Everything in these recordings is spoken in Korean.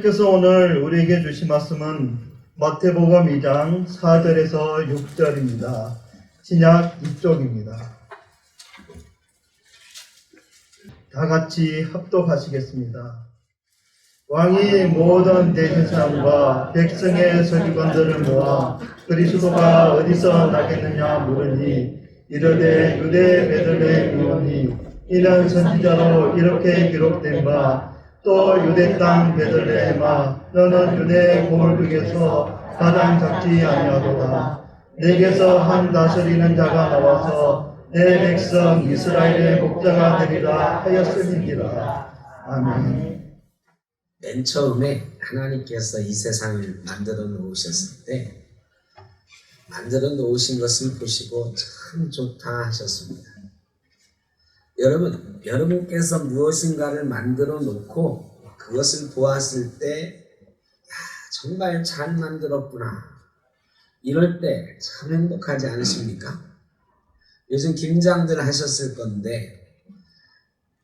하나님께서 오늘 우리에게 주신 말씀은 마태복음 2장 4절에서 6절입니다. 신약 2쪽입니다. 다 같이 합독하시겠습니다. 왕이 모든 대제사장과 백성의 서기관들을 모아 그리스도가 어디서 나겠느냐 물으니 이르되 유대 베들레헴이오니 이는 선지자로 이렇게 기록된 바 또 유대 땅 베들레헴아 너는 유대 고을 중에서 가장 작지 아니하도다. 내게서 한 다스리는 자가 나와서 내 백성 이스라엘의 목자가 되리라 하였음이니라. 아멘. 맨 처음에 하나님께서 이 세상을 만들어 놓으셨을 때 만들어 놓으신 것을 보시고 참 좋다 하셨습니다. 여러분께서 무엇인가를 만들어 놓고 그것을 보았을 때 정말 잘 만들었구나 이럴 때 참 행복하지 않으십니까? 요즘 김장들 하셨을 건데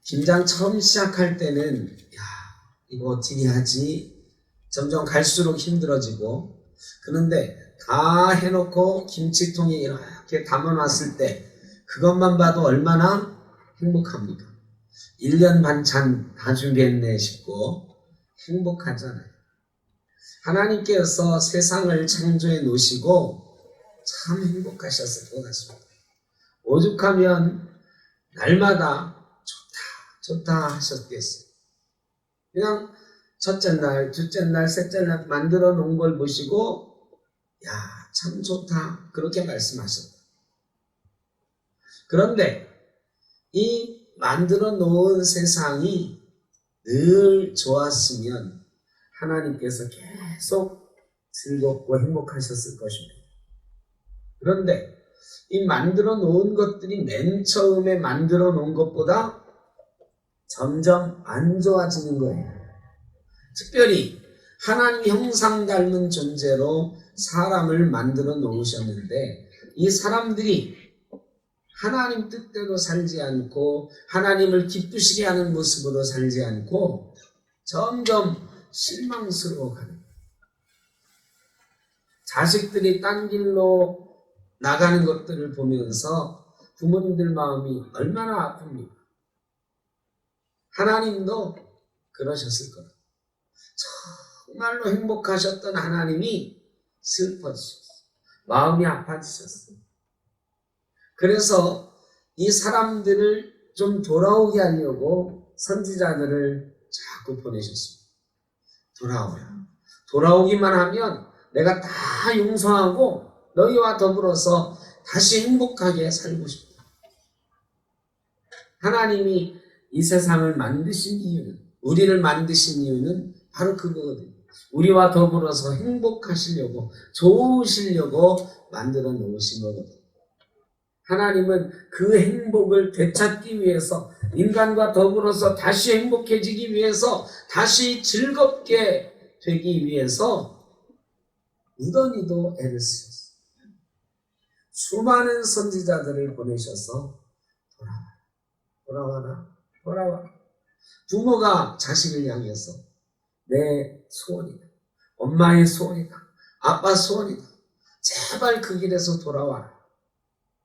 김장 처음 시작할 때는 이거 어떻게 하지? 점점 갈수록 힘들어지고 그런데 다 해놓고 김치통에 이렇게 담아놨을 때 그것만 봐도 얼마나 행복합니까? 1년 반찬 다 준비했네 싶고 행복하잖아요. 하나님께서 세상을 창조해 놓으시고 참 행복하셨을 것 같습니다. 오죽하면 날마다 좋다 하셨겠어요. 그냥 첫째 날, 둘째 날, 셋째 날 만들어 놓은 걸 보시고 참 좋다 그렇게 말씀하셨다. 그런데 이 만들어 놓은 세상이 늘 좋았으면 하나님께서 계속 즐겁고 행복하셨을 것입니다. 그런데 이 만들어 놓은 것들이 맨 처음에 만들어 놓은 것보다 점점 안 좋아지는 거예요. 특별히 하나님 형상 닮은 존재로 사람을 만들어 놓으셨는데 이 사람들이 하나님 뜻대로 살지 않고 하나님을 기쁘시게 하는 모습으로 살지 않고 점점 실망스러워가는 거예요. 자식들이 딴 길로 나가는 것들을 보면서 부모님들 마음이 얼마나 아픕니까? 하나님도 그러셨을 거예요. 정말로 행복하셨던 하나님이 슬퍼지셨어요. 마음이 아파지셨어요. 그래서 이 사람들을 좀 돌아오게 하려고 선지자들을 자꾸 보내셨습니다. 돌아오라. 돌아오기만 하면 내가 다 용서하고 너희와 더불어서 다시 행복하게 살고 싶다. 하나님이 이 세상을 만드신 이유는, 우리를 만드신 이유는 바로 그거거든요. 우리와 더불어서 행복하시려고, 좋으시려고 만들어 놓으신 거거든요. 하나님은 그 행복을 되찾기 위해서, 인간과 더불어서 다시 행복해지기 위해서, 다시 즐겁게 되기 위해서 무던히도 애를 쓰셨어요. 수많은 선지자들을 보내셔서 돌아와라. 부모가 자식을 향해서 내 소원이다. 엄마의 소원이다. 아빠 소원이다. 제발 그 길에서 돌아와라.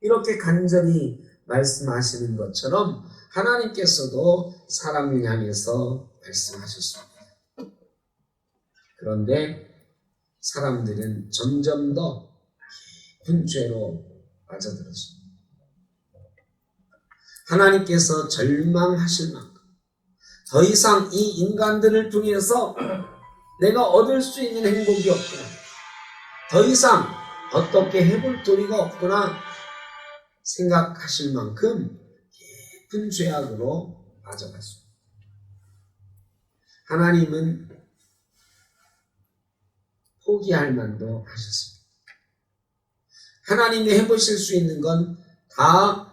이렇게 간절히 말씀하시는 것처럼 하나님께서도 사람을 향해서 말씀하셨습니다. 그런데 사람들은 점점 더 깊은 죄로 빠져들었습니다. 하나님께서 절망하실 만큼 더 이상 이 인간들을 통해서 내가 얻을 수 있는 행복이 없구나. 더 이상 어떻게 해볼 도리가 없구나 생각하실 만큼 깊은 죄악으로 빠져갔습니다. 하나님은 포기할 만도 하셨습니다. 하나님이 해보실 수 있는 건 다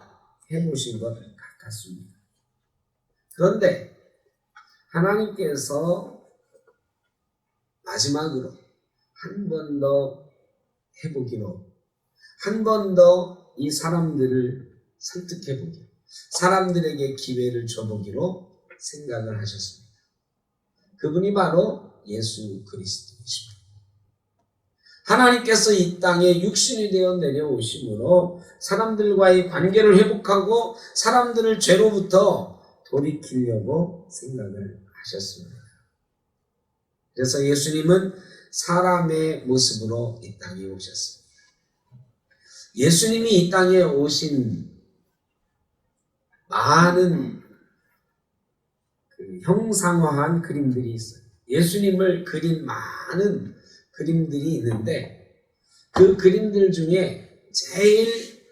해보신 것 같습니다. 그런데 하나님께서 마지막으로 한 번 더 해보기로, 한 번 더 이 사람들을 설득해보기로, 사람들에게 기회를 줘보기로 생각을 하셨습니다. 그분이 바로 예수 그리스도이십니다. 하나님께서 이 땅에 육신이 되어 내려오심으로 사람들과의 관계를 회복하고 사람들을 죄로부터 돌이키려고 생각을 하셨습니다. 그래서 예수님은 사람의 모습으로 이 땅에 오셨습니다. 예수님이 이 땅에 오신 많은 형상화한 그림들이 있어요. 예수님을 그린 많은 그림들이 있는데 그 그림들 중에 제일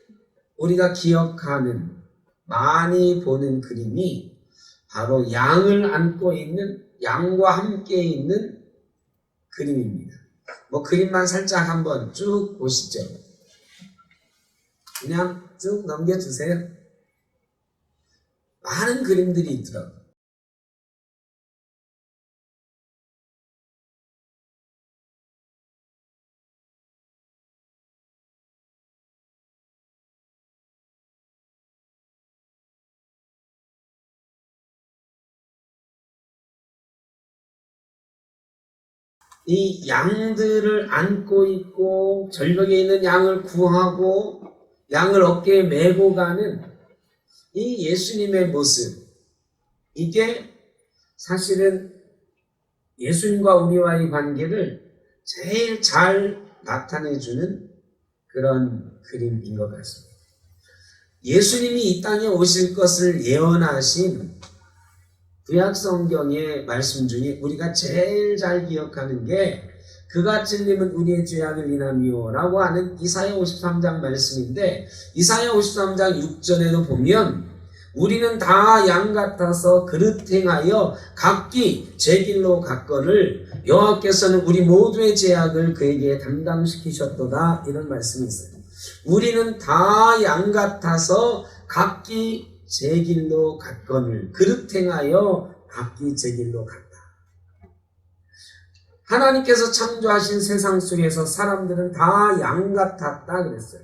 우리가 기억하는 많이 보는 그림이 바로 양을 안고 있는 양과 함께 있는 그림입니다. 그림만 살짝 한번 쭉 보시죠. 그냥 쭉 넘겨주세요. 많은 그림들이 있더라고요. 이 양들을 안고 있고 절벽에 있는 양을 구하고 양을 어깨에 메고 가는 이 예수님의 모습, 이게 사실은 예수님과 우리와의 관계를 제일 잘 나타내주는 그런 그림인 것 같습니다. 예수님이 이 땅에 오실 것을 예언하신 구약 성경의 말씀 중에 우리가 제일 잘 기억하는 게 그가 찔림은 우리의 죄악을 인함이요 라고 하는 이사야 53장 말씀인데, 이사야 53장 6절에도 보면 우리는 다 양 같아서 그릇 행하여 각기 제 길로 갔거늘 여호와께서는 우리 모두의 죄악을 그에게 담당시키셨도다, 이런 말씀이 있어요. 우리는 다 양 같아서 각기 제 길로 갔거늘 그릇 행하여 각기 제 길로 갔다. 하나님께서 창조하신 세상 속에서 사람들은 다 양 같았다 그랬어요.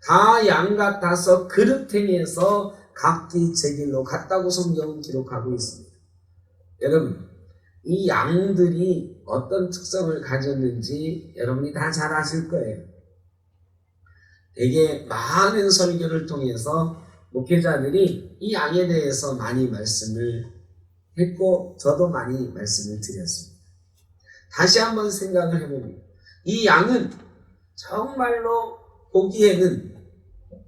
다 양 같아서 그릇 행해서 각기 제 길로 갔다고 성경은 기록하고 있습니다. 여러분, 이 양들이 어떤 특성을 가졌는지 여러분이 다 잘 아실 거예요. 되게 많은 설교를 통해서 목회자들이 이 양에 대해서 많이 말씀을 했고 저도 많이 말씀을 드렸습니다. 다시 한번 생각을 해봅니다. 이 양은 정말로 보기에는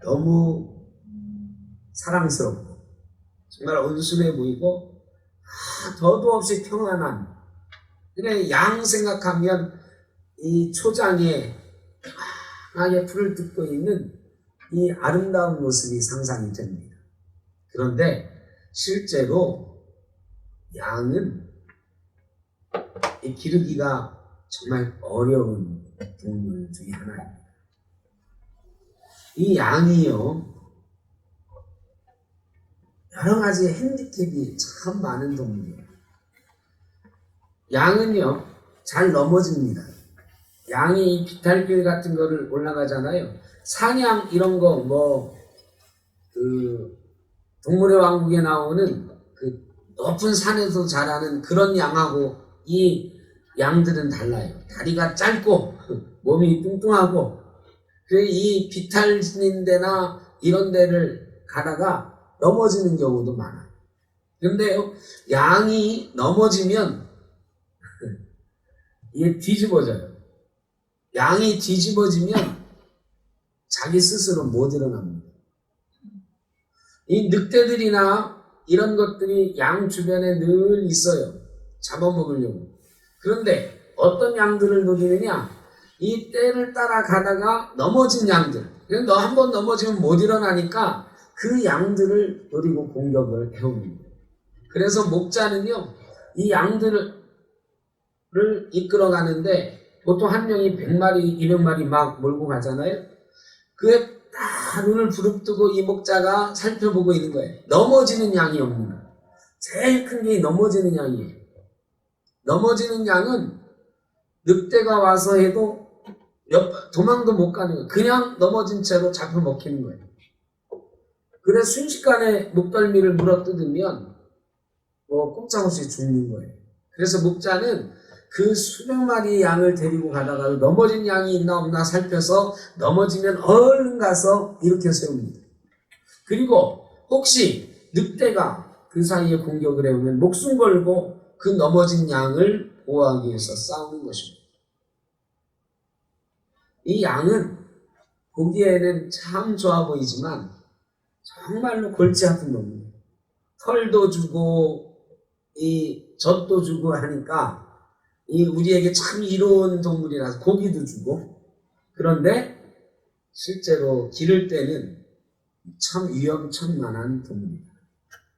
너무 사랑스럽고 정말 온순해 보이고 더도 없이 평안한, 그래 양 생각하면 이 초장에 강하게 풀을 뜯고 있는 이 아름다운 모습이 상상이 됩니다. 그런데 실제로 양은 이 기르기가 정말 어려운 동물 중에 하나입니다. 이 양이요, 여러 가지 핸디캡이 참 많은 동물이에요. 양은요, 잘 넘어집니다. 양이 비탈길 같은 거를 올라가잖아요. 사냥 이런 거, 동물의 왕국에 나오는 그 높은 산에서 자라는 그런 양하고 이 양들은 달라요. 다리가 짧고 몸이 뚱뚱하고, 그래서 이 비탈진 데나 이런 데를 가다가 넘어지는 경우도 많아요. 그런데요, 양이 넘어지면 이게 뒤집어져요. 양이 뒤집어지면 자기 스스로 못 일어납니다. 이 늑대들이나 이런 것들이 양 주변에 늘 있어요. 잡아먹으려고. 그런데 어떤 양들을 노리느냐? 이 떼를 따라가다가 넘어진 양들. 너 한 번 넘어지면 못 일어나니까 그 양들을 노리고 공격을 해옵니다. 그래서 목자는요, 이 양들을 이끌어가는데 보통 한 명이 100마리, 200마리 막 몰고 가잖아요. 그에 다 눈을 부릅뜨고 이 목자가 살펴보고 있는 거예요. 넘어지는 양이 없는가. 제일 큰 게 넘어지는 양이에요. 넘어지는 양은 늑대가 와서 해도 도망도 못 가는 거예요. 그냥 넘어진 채로 잡혀 먹히는 거예요. 그래서 순식간에 목덜미를 물어뜯으면 꼼짝없이 죽는 거예요. 그래서 목자는 그 수백 마리의 양을 데리고 가다가 넘어진 양이 있나 없나 살펴서 넘어지면 얼른 가서 일으켜 세웁니다. 그리고 혹시 늑대가 그 사이에 공격을 해오면 목숨 걸고 그 넘어진 양을 보호하기 위해서 싸우는 것입니다. 이 양은 보기에는 참 좋아 보이지만 정말로 골치 아픈 놈이에요. 털도 주고 이 젖도 주고 하니까 이 우리에게 참 이로운 동물이라서 고기도 주고, 그런데 실제로 기를 때는 참 위험천만한 동물입니다.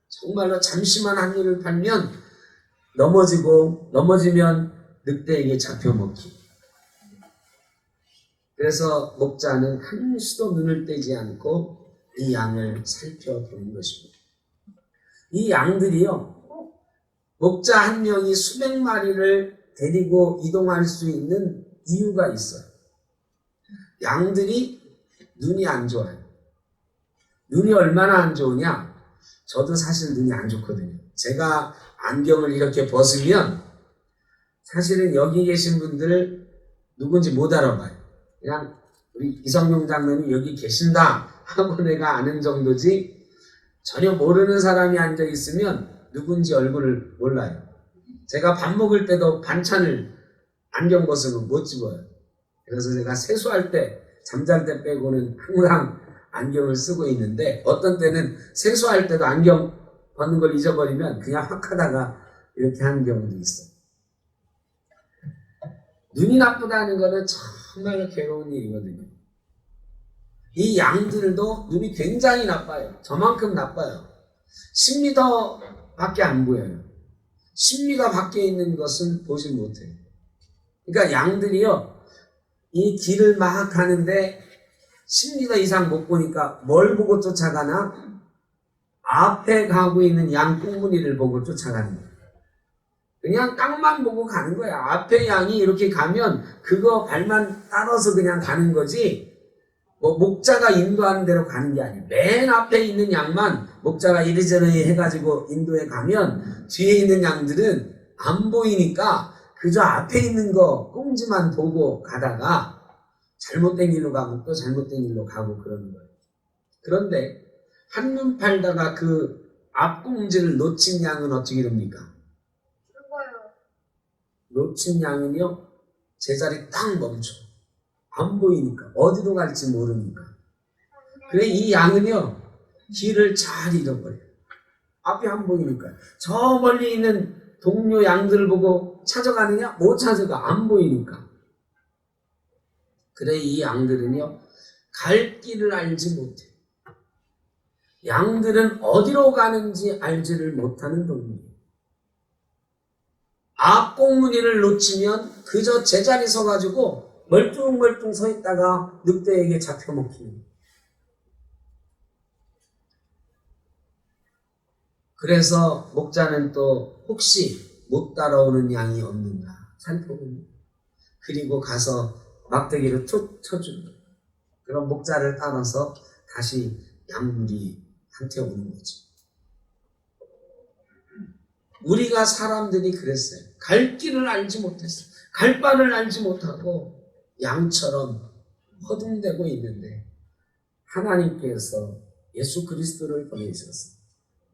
정말로 잠시만 한 일을 팔면 넘어지면 늑대에게 잡혀먹기. 그래서 목자는 한시도 눈을 떼지 않고 이 양을 살펴보는 것입니다. 이 양들이요, 목자 한 명이 수백 마리를 데리고 이동할 수 있는 이유가 있어요. 양들이 눈이 안 좋아요. 눈이 얼마나 안 좋으냐? 저도 사실 눈이 안 좋거든요. 제가 안경을 이렇게 벗으면 사실은 여기 계신 분들 누군지 못 알아봐요. 그냥 우리 이성용 장로님 여기 계신다 하고 내가 아는 정도지, 전혀 모르는 사람이 앉아 있으면 누군지 얼굴을 몰라요. 제가 밥 먹을 때도 반찬을 안경 벗으면 못 집어요. 그래서 제가 세수할 때, 잠잘 때 빼고는 항상 안경을 쓰고 있는데, 어떤 때는 세수할 때도 안경 벗는 걸 잊어버리면 그냥 확 하다가 이렇게 하는 경우도 있어요. 눈이 나쁘다는 거는 정말 괴로운 일이거든요. 이 양들도 눈이 굉장히 나빠요. 저만큼 나빠요. 10m 밖에 안 보여요. 10m 밖에 있는 것은 보지 못해요. 그러니까 양들이요, 이 길을 막 가는데 10m 이상 못 보니까 뭘 보고 쫓아가나? 앞에 가고 있는 양 꽁무니를 보고 쫓아가는 거예요. 그냥 땅만 보고 가는 거야. 앞에 양이 이렇게 가면 그거 발만 따라서 그냥 가는 거지, 뭐 목자가 인도하는 대로 가는 게 아니에요. 맨 앞에 있는 양만 목자가 이리저리 해가지고 인도해 가면 뒤에 있는 양들은 안 보이니까 그저 앞에 있는 거 꽁지만 보고 가다가 잘못된 길로 가고 또 잘못된 길로 가고 그러는 거예요. 그런데 한눈 팔다가 그 앞 꽁지를 놓친 양은 어떻게 됩니까? 놓친 양은요, 제자리 딱 멈춰. 안 보이니까, 어디로 갈지 모르니까. 그래, 이 양은요, 길을 잘 잃어버려요. 앞이 안 보이니까. 저 멀리 있는 동료 양들을 보고 찾아가느냐? 못 찾아가. 안 보이니까. 그래, 이 양들은요, 갈 길을 알지 못해. 양들은 어디로 가는지 알지를 못하는 동물이에요. 앞 꽁무니를 놓치면 그저 제자리 서가지고 멀뚱멀뚱 서 있다가 늑대에게 잡혀먹히는. 그래서 목자는 또 혹시 못 따라오는 양이 없는가 살펴봅니다. 그리고 가서 막대기를 툭 쳐줍니다. 그럼 목자를 따라서 다시 양무리한테 오는 거죠. 우리가 사람들이 그랬어요. 갈 길을 알지 못했어요. 갈 바를 알지 못하고 양처럼 허둥대고 있는데, 하나님께서 예수 그리스도를 보내셔서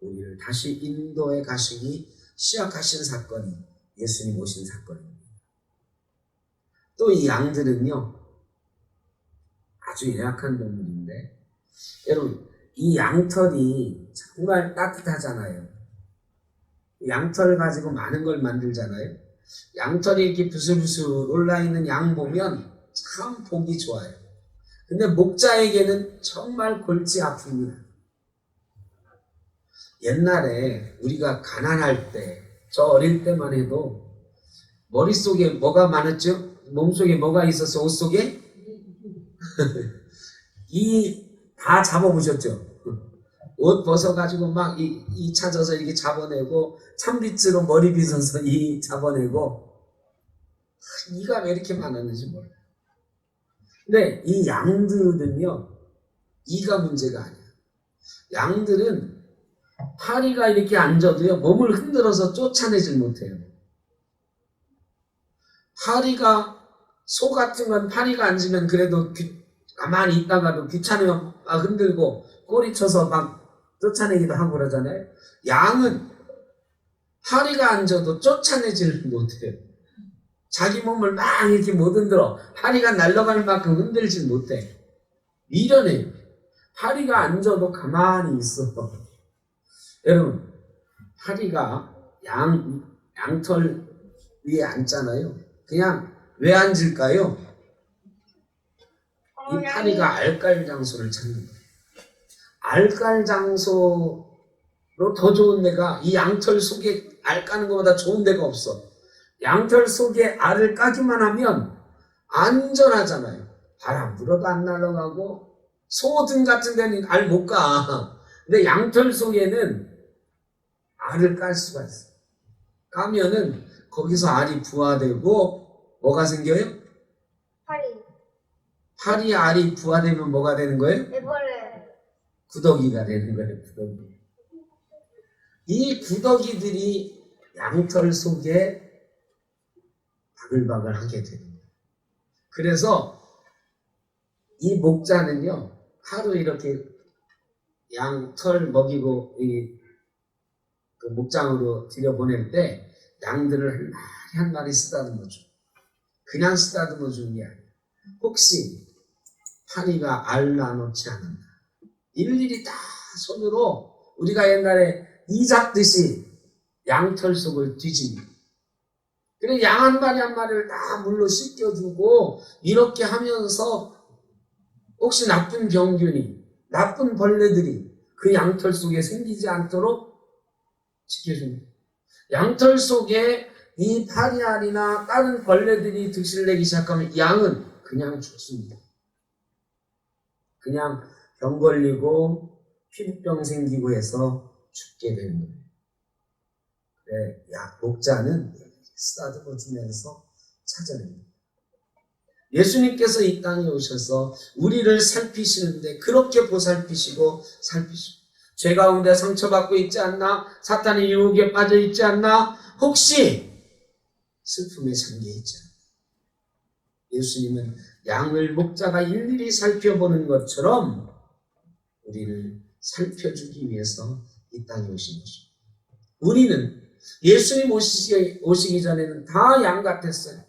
우리를 다시 인도에 가시기 시작하신 사건이 예수님 오신 사건입니다. 또 이 양들은요, 아주 연약한 동물인데, 여러분, 이 양털이 정말 따뜻하잖아요. 양털을 가지고 많은 걸 만들잖아요. 양털이 이렇게 부슬부슬 올라있는 양 보면 참 보기 좋아요. 근데 목자에게는 정말 골치 아픕니다. 옛날에 우리가 가난할 때, 저 어릴 때만 해도 머릿속에 뭐가 많았죠? 몸속에 뭐가 있었어? 옷 속에? 다 잡아보셨죠? 옷 벗어가지고 막 이 찾아서 이렇게 잡아내고, 참빗으로 머리 빗어서 이 잡아내고, 이가 왜 이렇게 많았는지 몰라요. 근데 이 양들은요, 이가 문제가 아니에요. 양들은 파리가 이렇게 앉아도요, 몸을 흔들어서 쫓아내질 못해요. 소 같은 건 파리가 앉으면 그래도 가만히 있다가도 귀찮으면 막 흔들고 꼬리 쳐서 막 쫓아내기도 하고 그러잖아요. 양은 파리가 앉아도 쫓아내지를 못해요. 자기 몸을 막 이렇게 못 흔들어. 파리가 날아갈 만큼 흔들지 못해. 미련해요. 파리가 앉아도 가만히 있어. 여러분, 파리가 양털 위에 앉잖아요. 그냥 왜 앉을까요? 이 파리가 알깔 장소를 찾는 거예요. 알깔 장소로 더 좋은 데가 이 양털 속에 알 까는 것보다 좋은 데가 없어. 양털 속에 알을 까기만 하면 안전하잖아요. 바람 불어도 안 날아가고 소등 같은 데는 알 못 까. 근데 양털 속에는 알을 깔 수가 있어. 까면은 거기서 알이 부화되고 뭐가 생겨요? 파리 알이 부화되면 뭐가 되는 거예요? 애벌레. 구더기가 되는 거예요. 구더기. 이 구더기들이 양털 속에 바글바글 하게 되는 거예요. 그래서 이 목자는요, 하루 이렇게 양털 먹이고 그 목장으로 들여보낼 때 양들을 한 마리 한 마리 쓰다듬어 줘. 그냥 쓰다듬어 주는 게 아니야. 혹시 파리가 알 나놓지 않았나? 일일이 다 손으로 우리가 옛날에 이 잡듯이 양털 속을 뒤집는. 그래 양 한 마리 한 마리를 다 물로 씻겨주고 이렇게 하면서 혹시 나쁜 병균이, 나쁜 벌레들이 그 양털 속에 생기지 않도록 지켜줍니다. 양털 속에 이 파리알이나 다른 벌레들이 득실 내기 시작하면 양은 그냥 죽습니다. 그냥 병 걸리고 피부병 생기고 해서 죽게 되는 거예요. 그래, 목자는 쓰다듬어 주면서 찾아냅니다. 예수님께서 이 땅에 오셔서 우리를 살피시는데 그렇게 보살피시고 살피시고 죄 가운데 상처받고 있지 않나? 사탄의 유혹에 빠져 있지 않나? 혹시 슬픔에 잠겨 있지 않나? 예수님은 양을 목자가 일일이 살펴보는 것처럼 우리를 살펴주기 위해서 이 땅에 오신 것입니다. 우리는 예수님 오시기 전에는 다 양 같았어요.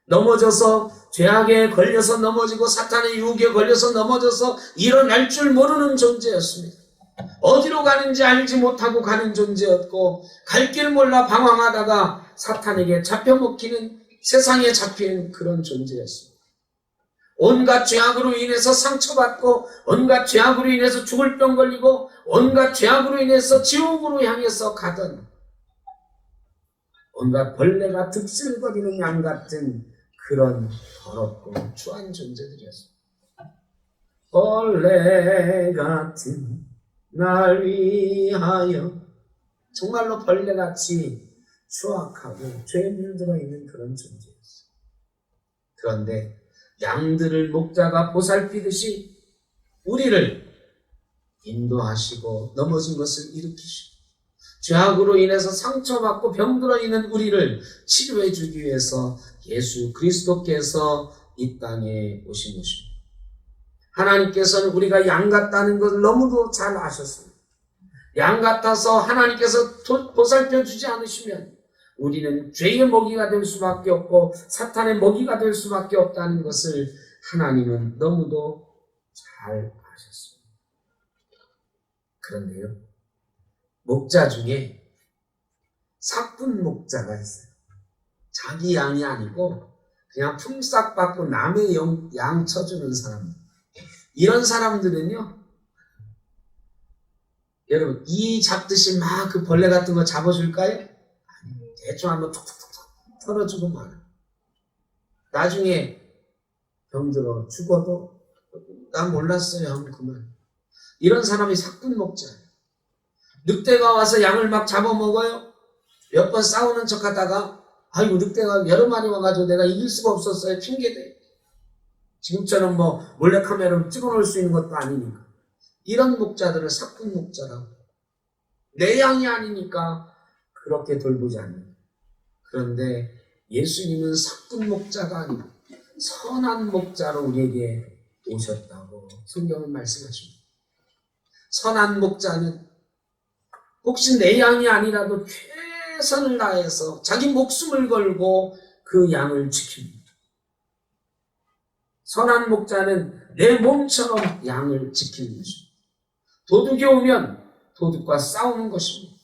넘어져서 죄악에 걸려서 넘어지고 사탄의 유혹에 걸려서 넘어져서 일어날 줄 모르는 존재였습니다. 어디로 가는지 알지 못하고 가는 존재였고 갈 길 몰라 방황하다가 사탄에게 잡혀먹히는 세상에 잡힌 그런 존재였습니다. 온갖 죄악으로 인해서 상처받고 온갖 죄악으로 인해서 죽을 병 걸리고 온갖 죄악으로 인해서 지옥으로 향해서 가던 온갖 벌레가 득실거리는 양 같은 그런 더럽고 추한 존재들이었습니다. 벌레 같은 날 위하여 정말로 벌레같이 추악하고 죄에 물들어 있는 그런 존재였어요. 그런데 양들을 목자가 보살피듯이 우리를 인도하시고 넘어진 것을 일으키시고 죄악으로 인해서 상처받고 병들어 있는 우리를 치료해 주기 위해서 예수 그리스도께서 이 땅에 오신 것입니다. 하나님께서는 우리가 양 같다는 것을 너무도 잘 아셨습니다. 양 같아서 하나님께서 보살펴 주지 않으시면 우리는 죄의 먹이가 될 수밖에 없고 사탄의 먹이가 될 수밖에 없다는 것을 하나님은 너무도 잘 아셨습니다. 그런데요, 목자 중에 사뿐 목자가 있어요. 자기 양이 아니고 그냥 품삯 받고 남의 양 쳐주는 사람. 이런 사람들은요, 여러분 이 잡듯이 막 그 벌레 같은 거 잡아줄까요? 대충 한번 톡톡톡 털어주고 말아. 나중에 병들어 죽어도 난 몰랐어요 하면 그만. 이런 사람이 사꾼 목자예요. 늑대가 와서 양을 막 잡아먹어요. 몇 번 싸우는 척 하다가 아이고 늑대가 여러 마리 와가지고 내가 이길 수가 없었어요. 핑계대. 지금처럼 뭐 몰래카메라로 찍어놓을 수 있는 것도 아니니까. 이런 목자들을 사꾼 목자라고. 내 양이 아니니까 그렇게 돌보지 않는. 그런데 예수님은 삭군 목자가 아니고 선한 목자로 우리에게 오셨다고 성경은 말씀하십니다. 선한 목자는 혹시 내 양이 아니라도 최선을 다해서 자기 목숨을 걸고 그 양을 지킵니다. 선한 목자는 내 몸처럼 양을 지키는 것입니다. 도둑이 오면 도둑과 싸우는 것입니다.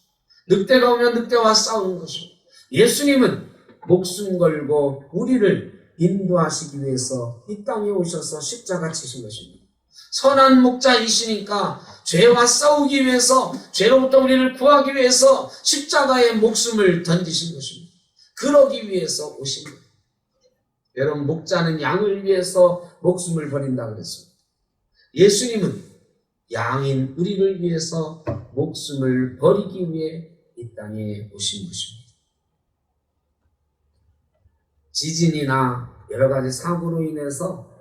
늑대가 오면 늑대와 싸우는 것입니다. 예수님은 목숨 걸고 우리를 인도하시기 위해서 이 땅에 오셔서 십자가 치신 것입니다. 선한 목자이시니까 죄와 싸우기 위해서, 죄로부터 우리를 구하기 위해서 십자가에 목숨을 던지신 것입니다. 그러기 위해서 오신 거예요. 여러분, 목자는 양을 위해서 목숨을 버린다 그랬습니다. 예수님은 양인 우리를 위해서 목숨을 버리기 위해 이 땅에 오신 것입니다. 지진이나 여러 가지 사고로 인해서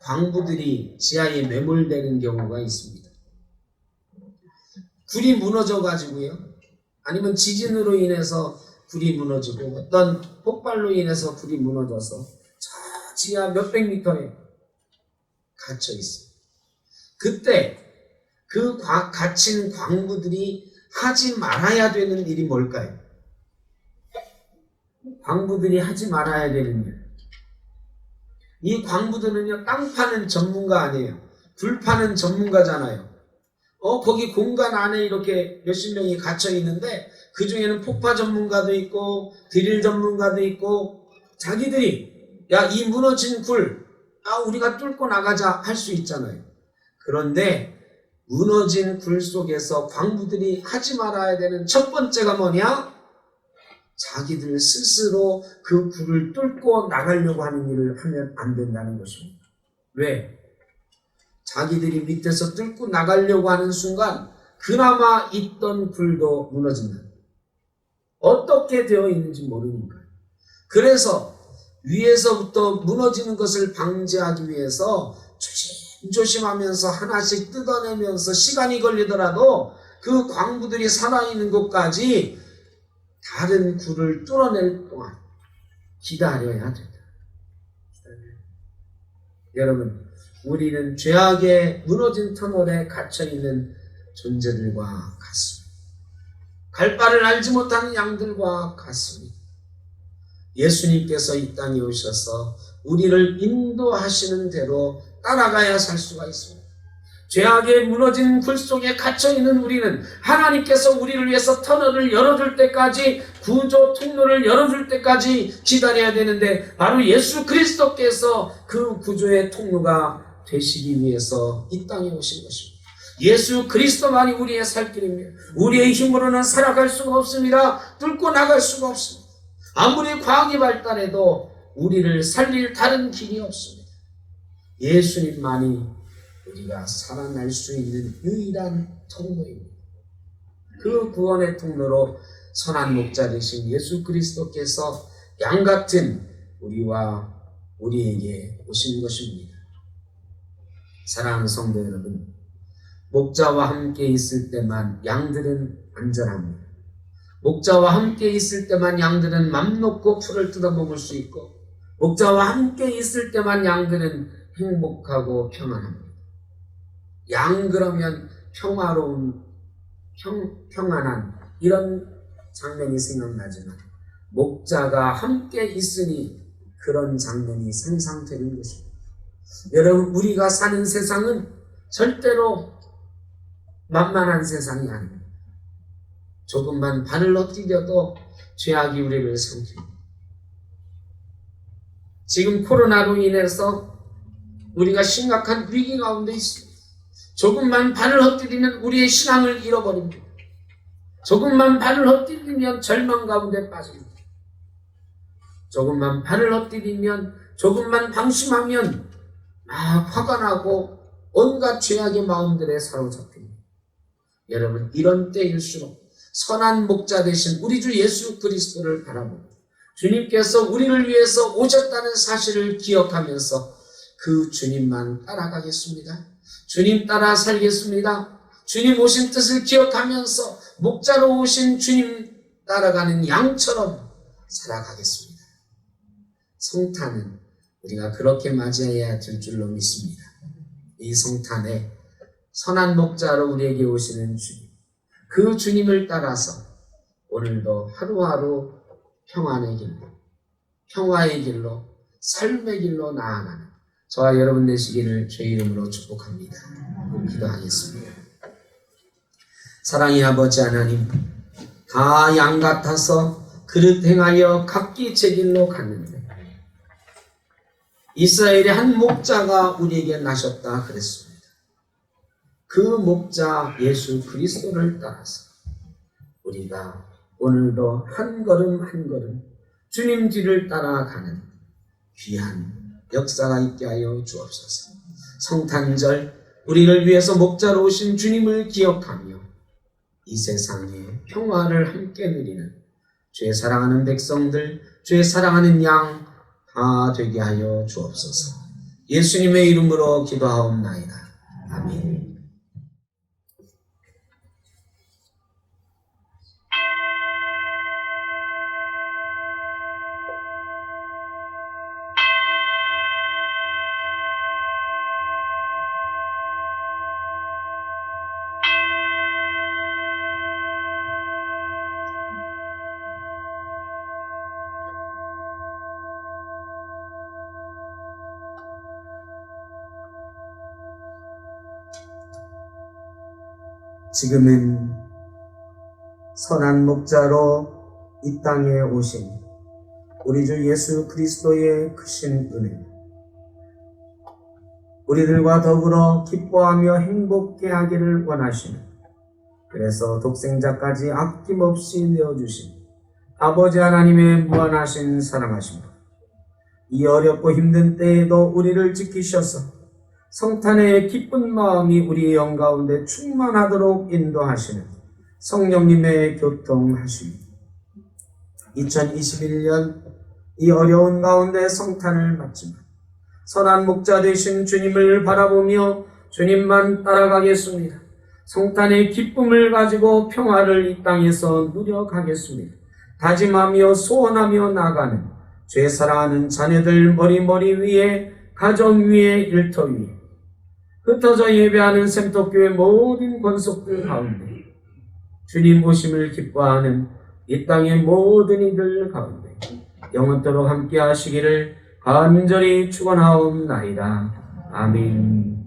광부들이 지하에 매몰되는 경우가 있습니다. 굴이 무너져 가지고요, 아니면 지진으로 인해서 굴이 무너지고 어떤 폭발로 인해서 굴이 무너져서 저 지하 몇백 미터에 갇혀 있어요. 그때 그 갇힌 광부들이 하지 말아야 되는 일이 뭘까요? 광부들이 하지 말아야 되는 일. 이 광부들은요, 땅 파는 전문가 아니에요. 불 파는 전문가잖아요. 거기 공간 안에 이렇게 몇십 명이 갇혀 있는데 그 중에는 폭파 전문가도 있고 드릴 전문가도 있고, 자기들이 야, 이 무너진 굴, 우리가 뚫고 나가자 할 수 있잖아요. 그런데 무너진 굴 속에서 광부들이 하지 말아야 되는 첫 번째가 뭐냐? 자기들 스스로 그 굴을 뚫고 나가려고 하는 일을 하면 안 된다는 것입니다. 왜? 자기들이 밑에서 뚫고 나가려고 하는 순간 그나마 있던 굴도 무너진다. 어떻게 되어 있는지 모르니까. 그래서 위에서부터 무너지는 것을 방지하기 위해서 조심조심하면서 하나씩 뜯어내면서 시간이 걸리더라도 그 광부들이 살아있는 곳까지 다른 굴을 뚫어낼 동안 기다려야 된다. 여러분, 우리는 죄악의 무너진 터널에 갇혀있는 존재들과 같습니다. 갈 바를 알지 못하는 양들과 같습니다. 예수님께서 이 땅에 오셔서 우리를 인도하시는 대로 따라가야 살 수가 있습니다. 죄악의 무너진 굴 속에 갇혀있는 우리는 하나님께서 우리를 위해서 터널을 열어줄 때까지, 구조 통로를 열어줄 때까지 기다려야 되는데, 바로 예수 그리스도께서 그 구조의 통로가 되시기 위해서 이 땅에 오신 것입니다. 예수 그리스도만이 우리의 살 길입니다. 우리의 힘으로는 살아갈 수가 없습니다. 뚫고 나갈 수가 없습니다. 아무리 과학이 발달해도 우리를 살릴 다른 길이 없습니다. 예수님만이 우리가 살아날 수 있는 유일한 통로입니다. 그 구원의 통로로 선한 목자 되신 예수 그리스도께서 양같은 우리에게 오신 것입니다. 사랑하는 성도 여러분, 목자와 함께 있을 때만 양들은 안전합니다. 목자와 함께 있을 때만 양들은 맘 놓고 풀을 뜯어먹을 수 있고, 목자와 함께 있을 때만 양들은 행복하고 평안합니다. 양 그러면 평화로운, 평안한 이런 장면이 생각나지만, 목자가 함께 있으니 그런 장면이 상상되는 것입니다. 여러분, 우리가 사는 세상은 절대로 만만한 세상이 아닙니다. 조금만 발을 헛디뎌도 죄악이 우리를 삼킵니다. 지금 코로나로 인해서 우리가 심각한 위기 가운데 있습니다. 조금만 발을 헛디디면 우리의 신앙을 잃어버립니다. 조금만 발을 헛디디면 절망 가운데 빠집니다. 조금만 발을 헛디디면, 조금만 방심하면 화가 나고 온갖 죄악의 마음들에 사로잡힙니다. 여러분, 이런 때일수록 선한 목자 되신 우리 주 예수 그리스도를 바라보고 주님께서 우리를 위해서 오셨다는 사실을 기억하면서 그 주님만 따라가겠습니다. 주님 따라 살겠습니다. 주님 오신 뜻을 기억하면서 목자로 오신 주님 따라가는 양처럼 살아가겠습니다. 성탄은 우리가 그렇게 맞이해야 될 줄로 믿습니다. 이 성탄에 선한 목자로 우리에게 오시는 주님, 그 주님을 따라서 오늘도 하루하루 평안의 길로, 평화의 길로, 삶의 길로 나아가는 저와 여러분 되시기를 주의 이름으로 축복합니다. 기도하겠습니다. 사랑의 아버지 하나님, 다 양 같아서 그릇 행하여 각기 제 길로 갔는데 이스라엘의 한 목자가 우리에게 나셨다 그랬습니다. 그 목자 예수 그리스도를 따라서 우리가 오늘도 한 걸음 한 걸음 주님 뒤를 따라가는 귀한 역사가 있게 하여 주옵소서. 성탄절 우리를 위해서 목자로 오신 주님을 기억하며 이 세상에 평화를 함께 누리는 주의 사랑하는 백성들, 주의 사랑하는 양 다 되게 하여 주옵소서. 예수님의 이름으로 기도하옵나이다. 아멘. 지금은 선한 목자로 이 땅에 오신 우리 주 예수 그리스도의 크신 은혜, 우리들과 더불어 기뻐하며 행복해 하기를 원하시는, 그래서 독생자까지 아낌없이 내어주신 아버지 하나님의 무한하신 사랑하심과 이 어렵고 힘든 때에도 우리를 지키셔서 성탄의 기쁜 마음이 우리 영 가운데 충만하도록 인도하시는 성령님의 교통하심, 2021년 이 어려운 가운데 성탄을 맞지만 선한 목자 되신 주님을 바라보며 주님만 따라가겠습니다. 성탄의 기쁨을 가지고 평화를 이 땅에서 누려가겠습니다. 다짐하며 소원하며 나가는 죄 사랑하는 자녀들 머리 위에, 가정 위에, 일터 위에, 흩어져 예배하는 샘터교회 모든 권속들 가운데 주님 오심을 기뻐하는 이 땅의 모든 이들 가운데 영원토록 함께 하시기를 간절히 축원하옵나이다. 아멘.